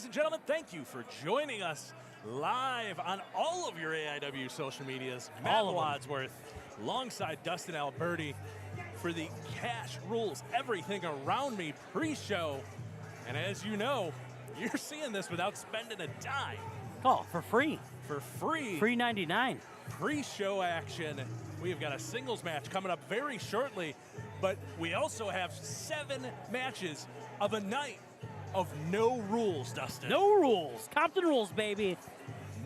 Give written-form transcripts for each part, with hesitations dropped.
Ladies and gentlemen, thank you for joining us live on all of your AIW social medias. Matt Wadsworth alongside Dustin Alberti for the Kash Rules Everything Around Me pre-show. And as you know, you're seeing this without spending a dime. Oh, for free. For free. Free 99. Pre-show action. We've got a singles match coming up very shortly, but we also have 7 matches of a night of no rules, Dustin. No rules. Compton rules, baby.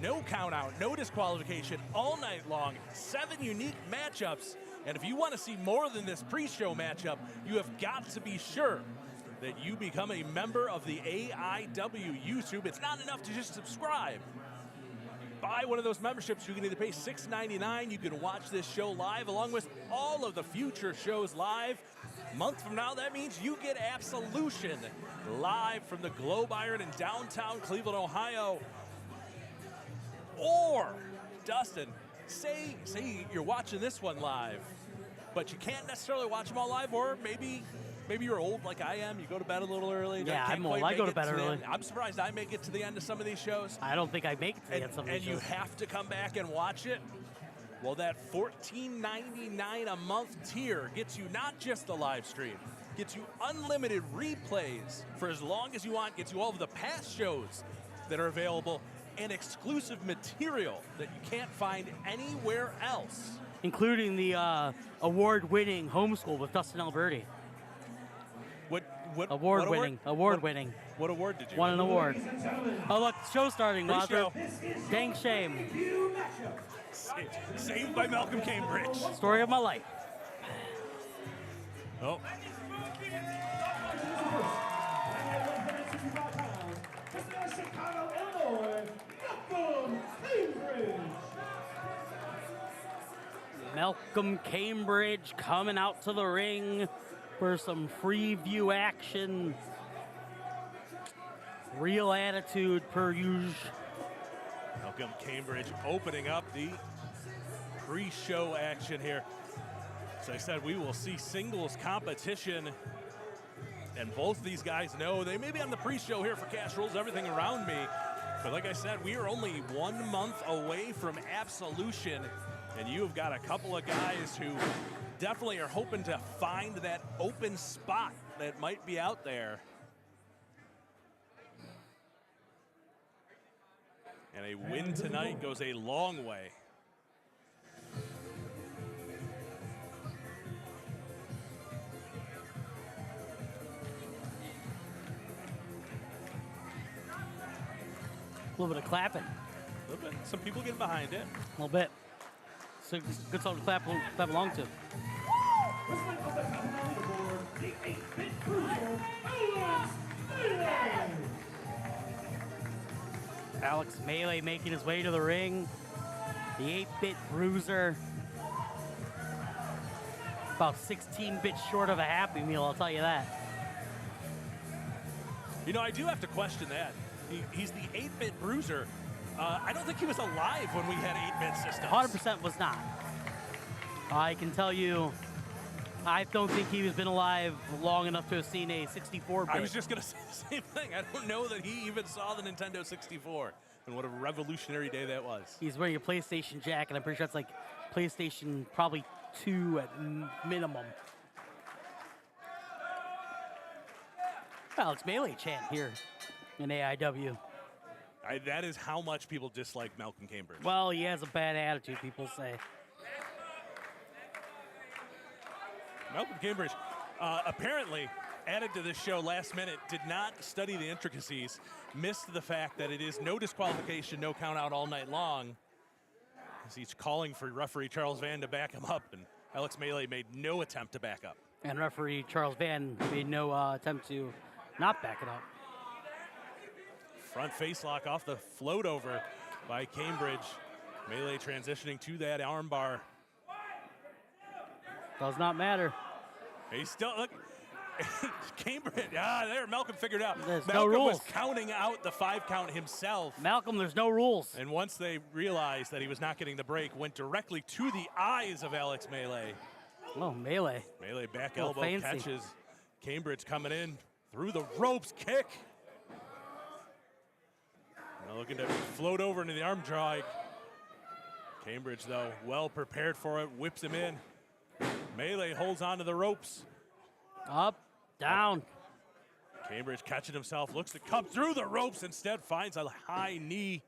No count out, no disqualification all night long. 7 unique matchups. And if you want to see more than this pre-show matchup, you have got to be sure that you become a member of the AIW YouTube. It's not enough to just subscribe. Buy one of those memberships. You can either pay $6.99. You can watch this show live along with all of the future shows live. A month from now, that means you get Absolution live from the Globe Iron in downtown Cleveland, Ohio. Or, Dustin, say you're watching this one live, but you can't necessarily watch them all live, or maybe you're old like I am. You go to bed a little early. Yeah, I'm old. I go to bed early. I'm surprised I make it to the end of some of these shows. I don't think I make it to the end of some of these shows. And you have to come back and watch it. Well, that $14.99 a month tier gets you not just the live stream, gets you unlimited replays for as long as you want, gets you all of the past shows that are available, and exclusive material that you can't find anywhere else. Including the award-winning Homeschool with Dustin Alberti. What award-winning. What award did you win? win? An award. Oh, look, the show's starting, Pre-show. Dang shame. Saved by Malcolm Cambridge. Story of my life. Oh. Malcolm Cambridge coming out to the ring for some FreeView action. Real attitude per usual. Malcolm Cambridge opening up the pre-show action here. As I said, we will see singles competition. And both these guys know they may be on the pre-show here for Kash Rules Everything Around Me. But like I said, we are only 1 month away from Absolution. And you've got a couple of guys who definitely are hoping to find that open spot that might be out there. And a win tonight goes a long way. A little bit of clapping. A little bit. Some people get behind it. A little bit. So good song to clap along to. Alex Melee making his way to the ring. The 8-bit bruiser. About 16 bits short of a Happy Meal, I'll tell you that. You know, I do have to question that. He's the 8-bit bruiser. I don't think he was alive when we had 8-bit systems. 100% was not. I can tell you, I don't think he has been alive long enough to have seen a 64-bit. I was just going to say the same thing. I don't know that he even saw the Nintendo 64. And what a revolutionary day that was. He's wearing a PlayStation jacket. I'm pretty sure it's like PlayStation probably 2 at minimum. Alex Melee chant here in AIW. That is how much people dislike Malcolm Cambridge. Well, he has a bad attitude, people say. Malcolm Cambridge apparently added to this show last minute, did not study the intricacies, missed the fact that it is no disqualification, no count out all night long. As he's calling for referee Charles Van to back him up, and Alex Melee made no attempt to back up. And referee Charles Van made no attempt to not back it up. Front face lock off the float over by Cambridge. Melee transitioning to that arm bar. Does not matter. He's still, look, Cambridge, there, Malcolm figured out. There's Malcolm no rules. was counting out the 5 count himself. Malcolm, there's no rules. And once they realized that he was not getting the break, went directly to the eyes of Alex Melee. Oh, Melee. Melee back Oh, elbow fancy. catches Cambridge coming in through the ropes kick. Now looking to float over into the arm drag. Cambridge, though, well prepared for it, whips him in. Melee holds onto the ropes. Up, down. Cambridge catching himself, looks to come through the ropes, instead finds a high knee.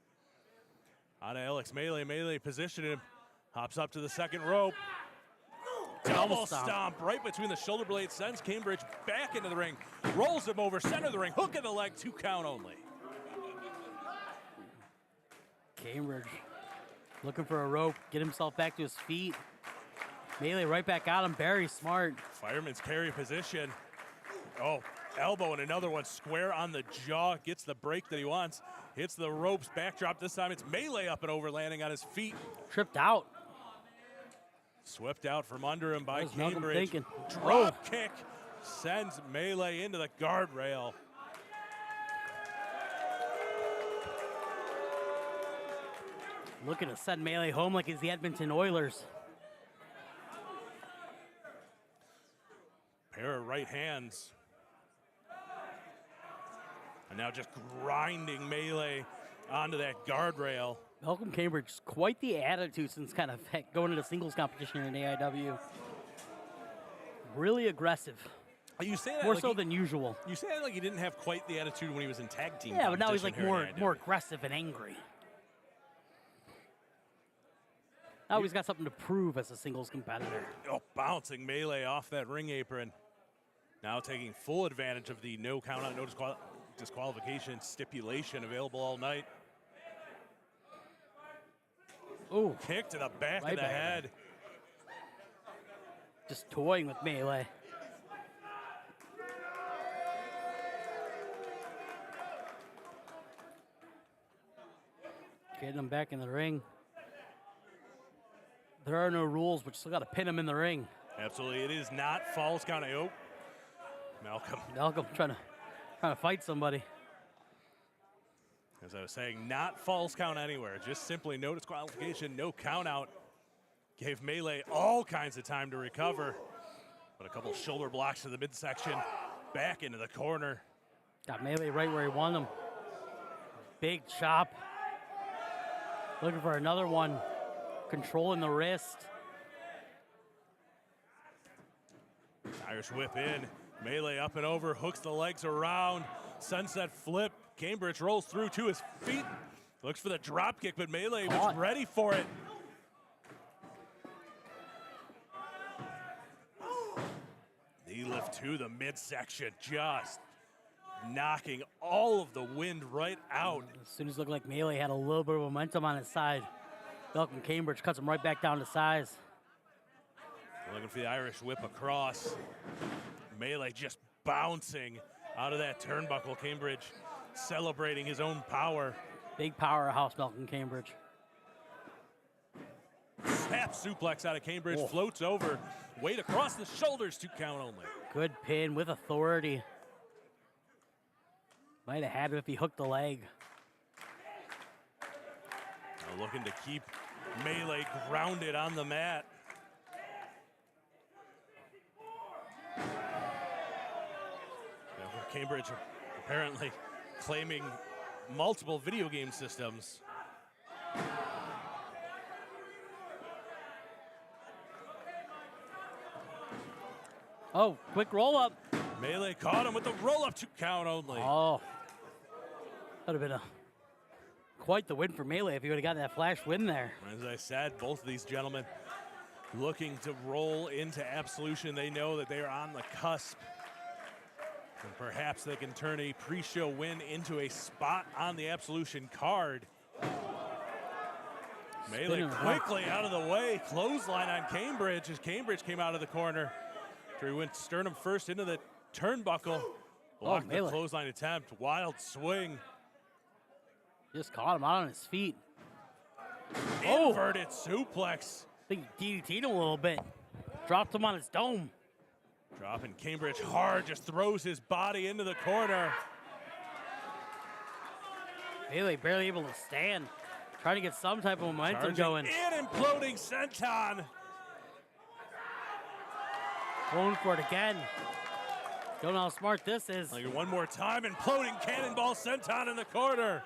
On Alex Melee, Melee positioning him. Hops up to the second rope. Double stomp right between the shoulder blades, sends Cambridge back into the ring. Rolls him over, center of the ring, hook in the leg, 2 count only. Cambridge looking for a rope, get himself back to his feet. Melee right back at him, very smart. Fireman's carry position. Oh, elbow and another one square on the jaw. Gets the break that he wants. Hits the ropes, backdrop. This time it's Melee up and over, landing on his feet. Tripped out. Swept out from under him by That was Cambridge. thinking. Drop kick sends Melee into the guardrail. Looking to send Melee home like it's the Edmonton Oilers. Pair of right hands. And now just grinding Melee onto that guardrail. Malcolm Cambridge, quite the attitude since kind of going into singles competition here in AIW. Really aggressive. You say that more like so than usual. You say that like he didn't have quite the attitude when he was in tag team. Yeah, but now he's like competition here more in AIW. aggressive and angry. Now he's got something to prove as a singles competitor. Oh, bouncing Melee off that ring apron. Now taking full advantage of the no count out, no disqualification stipulation available all night. Ooh, kick to the back right of the back. head. Just toying with Melee. Getting him back in the ring. There are no rules, but you still got to pin him in the ring. Absolutely, it is not falls count. Oh, Malcolm trying to fight somebody. As I was saying, not falls count anywhere. Just simply no disqualification, no count out. Gave Melee all kinds of time to recover. But a couple shoulder blocks to the midsection. Back into the corner. Got Melee right where he wanted him. Big chop. Looking for another one. Controlling the wrist. Irish whip in. Melee up and over. Hooks the legs around. Sunset flip. Cambridge rolls through to his feet. Looks for the drop kick, but Melee was ready for it. Knee lift to the midsection, just knocking all of the wind right out. As soon as it looked like Melee had a little bit of momentum on his side, Malcolm Cambridge cuts him right back down to size. Looking for the Irish whip across. Melee just bouncing out of that turnbuckle. Cambridge celebrating his own power. Big powerhouse, Malcolm Cambridge. Snap suplex out of Cambridge, floats over. Weight across the shoulders, 2 count only. Good pin with authority. Might have had it if he hooked the leg. Now looking to keep Melee grounded on the mat. Cambridge apparently claiming multiple video game systems. Oh, quick roll up. Melee caught him with the roll up, 2 count only. Oh, that would have been quite the win for Melee if he would have gotten that flash win there. As I said, both of these gentlemen looking to roll into Absolution. They know that they are on the cusp. And perhaps they can turn a pre-show win into a spot on the Absolution card. Melee quickly out of the way. Clothesline on Cambridge as Cambridge came out of the corner. He went sternum first into the turnbuckle. Blocked the clothesline attempt. Wild swing. Just caught him out on his feet. Inverted suplex. I think he DDT'd him a little bit. Dropped him on his dome. Dropping Cambridge hard, just throws his body into the corner. Melee barely able to stand. Trying to get some type of momentum going. And imploding senton. Going for it again. Don't know how smart this is. Like one more time, imploding cannonball senton in the corner.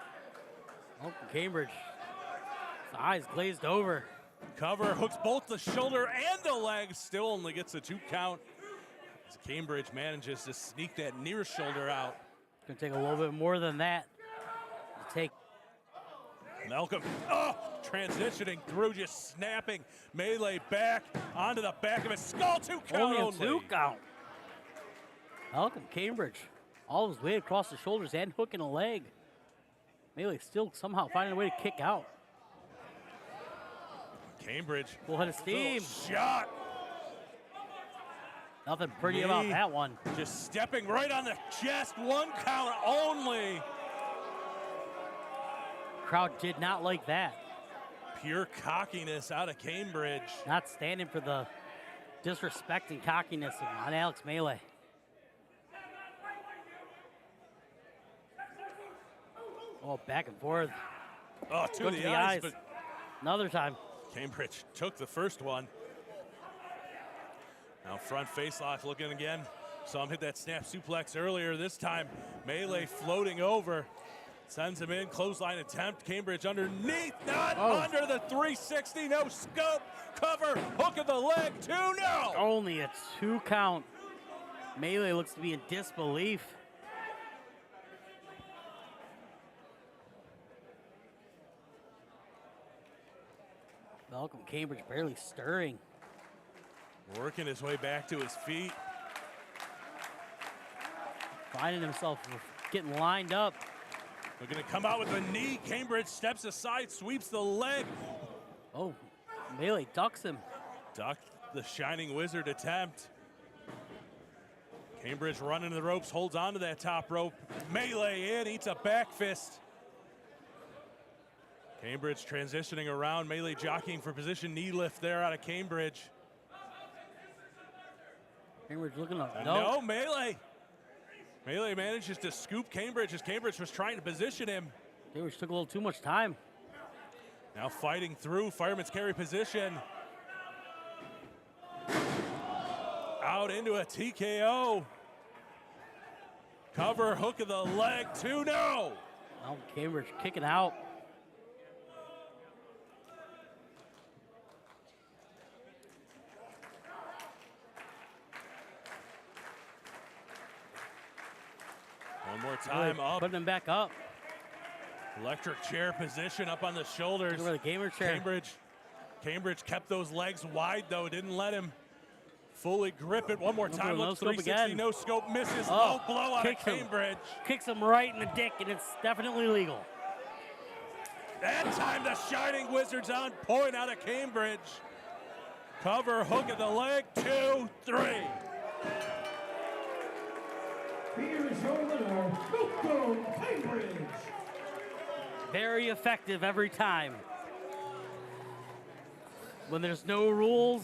Oh, Cambridge. His eyes glazed over. Cover hooks both the shoulder and the leg. Still only gets a 2 count. As Cambridge manages to sneak that near shoulder out. Gonna take a little bit more than that to take. Malcolm, transitioning through, just snapping. Melee back onto the back of his skull. 2 count Only a 2 count. Malcolm Cambridge, all his way across the shoulders and hooking a leg. Melee still somehow finding a way to kick out. Cambridge. Full head of steam. Shot. Nothing pretty about that one. Just stepping right on the chest. 1 count only. Crowd did not like that. Pure cockiness out of Cambridge. Not standing for the disrespect and cockiness on Alex Melee. Oh, back and forth. Oh, to the eyes. But another time. Cambridge took the first one. Now front face lock looking again. Saw him hit that snap suplex earlier. This time, Melee floating over. Sends him in, clothesline attempt. Cambridge underneath, not under the 360, no scope. Cover, hook of the leg, 2, no. Only a 2 count. Melee looks to be in disbelief. Malcolm Cambridge barely stirring. Working his way back to his feet. Finding himself getting lined up. They're gonna come out with a knee. Cambridge steps aside, sweeps the leg. Oh, Melee ducks him. Ducked the Shining Wizard attempt. Cambridge running the ropes, holds onto that top rope. Melee in, eats a back fist. Cambridge transitioning around. Melee jockeying for position. Knee lift there out of Cambridge. Cambridge looking up. No, Melee. Melee manages to scoop Cambridge as Cambridge was trying to position him. Cambridge took a little too much time. Now fighting through, fireman's carry position. Out into a TKO. Cover, hook of the leg, 2, no. Now Cambridge kicking out. One more time, really up. Putting him back up. Electric chair position up on the shoulders. Look at the Cambridge chair. Cambridge kept those legs wide though, didn't let him fully grip it. One more time, no looks scope 360, again. no scope, misses, low blow out of Cambridge. Kicks him right in the dick, and it's definitely legal. That time the Shining Wizard's on point out of Cambridge. Cover, hook of the leg, 2, 3. Here is your winner, Malcolm Cambridge. Very effective every time. When there's no rules,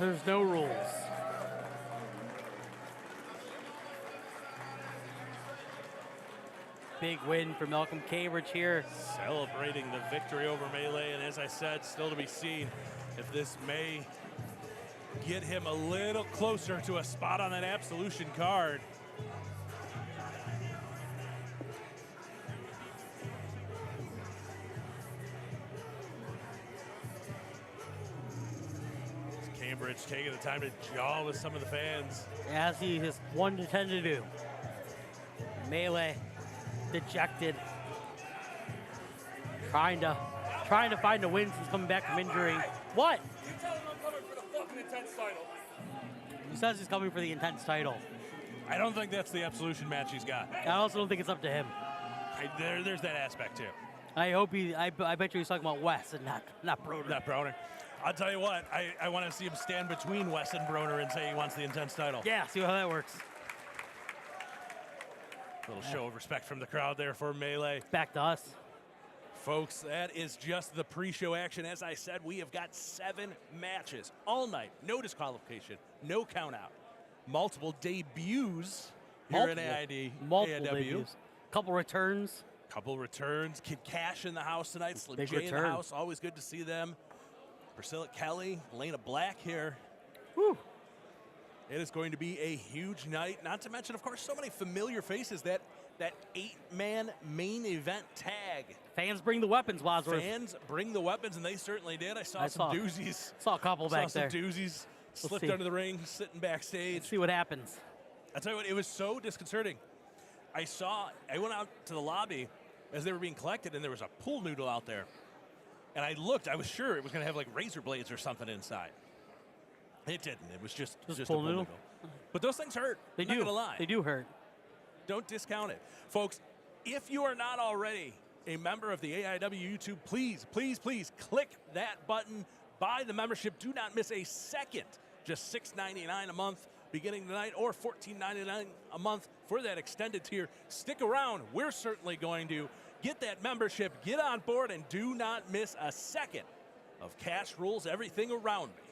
there's no rules. Big win for Malcolm Cambridge here. Celebrating the victory over Melee, and as I said, still to be seen if this may get him a little closer to a spot on that Absolution card. Cambridge taking the time to jaw with some of the fans. As he has 1 to 10 to do. Melee dejected. Trying to find a win since coming back from injury. What? You tell him I'm coming for the fucking intense title. He says he's coming for the intense title. I don't think that's the Absolution match he's got. I also don't think it's up to him. There's that aspect too. I hope I bet you he's talking about Wes and not Broder. Not Broner. I'll tell you what, I want to see him stand between Wes and Broner and say he wants the intense title. Yeah, see how that works. Little show of respect from the crowd there for Melee. Back to us. Folks, that is just the pre-show action. As I said, we have got 7 matches all night. No disqualification, no count out. Multiple debuts here at AID. Multiple debuts. Couple returns. Couple returns. Kid Kash in the house tonight. Slim Big J return. in the house. Always good to see them. Priscilla Kelly, Elena Black here. Whew. It is going to be a huge night. Not to mention, of course, so many familiar faces that that 8-man main event tag. Fans bring the weapons, Wadsworth. Fans bring the weapons, and they certainly did. I saw some doozies. Saw a couple back there. Saw some doozies. Slipped under the ring, sitting backstage. Let's see what happens. I'll tell you what, it was so disconcerting. I went out to the lobby as they were being collected, and there was a pool noodle out there. And I looked, I was sure it was going to have like razor blades or something inside. It didn't. It was just a pool noodle. But those things hurt. They I'm do. not going to lie. They do hurt. Don't discount it. Folks, if you are not already a member of the AIW YouTube, please, please, please click that button. Buy the membership. Do not miss a second. Just $6.99 a month beginning tonight, or $14.99 a month for that extended tier. Stick around. We're certainly going to get that membership, get on board, and do not miss a second of Cash Rules Everything Around Me.